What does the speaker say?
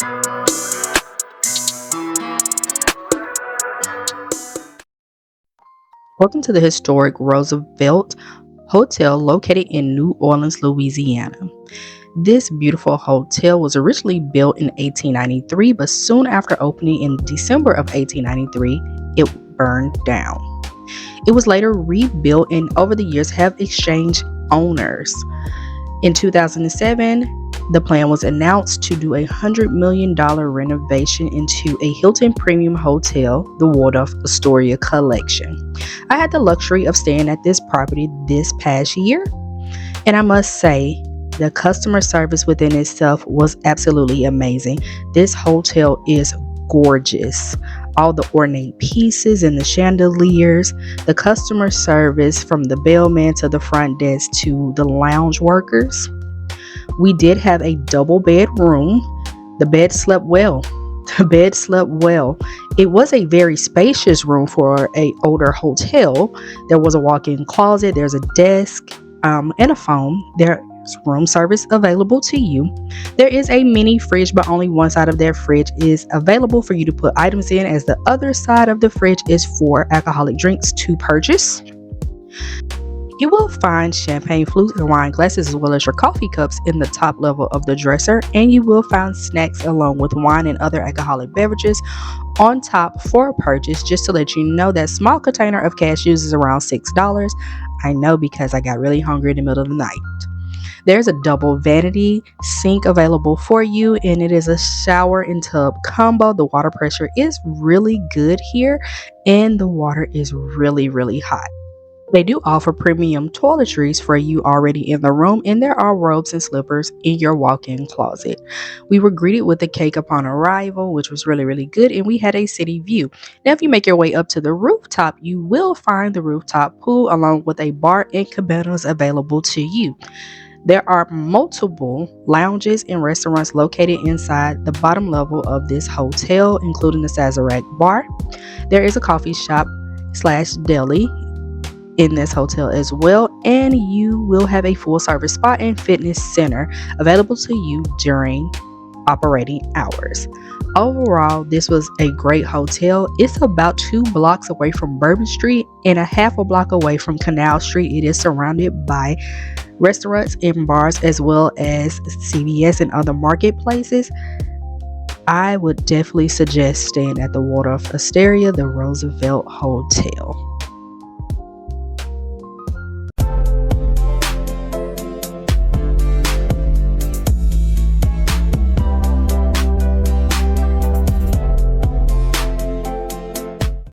Welcome to the historic Roosevelt Hotel located in New Orleans, Louisiana. This beautiful hotel was originally built in 1893, but soon after opening in December of 1893, it burned down. It was later rebuilt and over the years have exchanged owners. In 2007, the plan was announced to do a $100 million renovation into a Hilton Premium Hotel, the Waldorf Astoria collection. I had the luxury of staying at this property this past year, and I must say, the customer service within itself was absolutely amazing. This hotel is gorgeous. All the ornate pieces and the chandeliers, the customer service from the bellman to the front desk to the lounge workers. We did have a double bedroom. The bed slept well. The bed slept well. It was a very spacious room for a older hotel. There was a walk-in closet. There's a desk and a phone. There's room service available to you. There is a mini fridge, but only one side of that fridge is available for you to put items in, as the other side of the fridge is for alcoholic drinks to purchase. You will find champagne flutes and wine glasses as well as your coffee cups in the top level of the dresser, and you will find snacks along with wine and other alcoholic beverages on top for purchase. Just to let you know, that small container of cashews is around $6. I know because I got really hungry in the middle of the night. There's a double vanity sink available for you, and it is a shower and tub combo. The water pressure is really good here, and the water is really hot. They do offer premium toiletries for you already in the room, and there are robes and slippers in your walk-in closet. We were greeted with a cake upon arrival, which was really good, and we had a city view. Now, if you make your way up to the rooftop, you will find the rooftop pool along with a bar and cabanas available to you. There are multiple lounges and restaurants located inside the bottom level of this hotel, including the Sazerac bar. There is a coffee shop / deli in this hotel as well, and you will have a full service spa and fitness center available to you during operating hours. Overall, this was a great hotel. It's about 2 blocks away from Bourbon Street and a half a block away from Canal Street. It is surrounded by restaurants and bars as well as CVS and other marketplaces. I would definitely suggest staying at the Waldorf Astoria, the Roosevelt Hotel.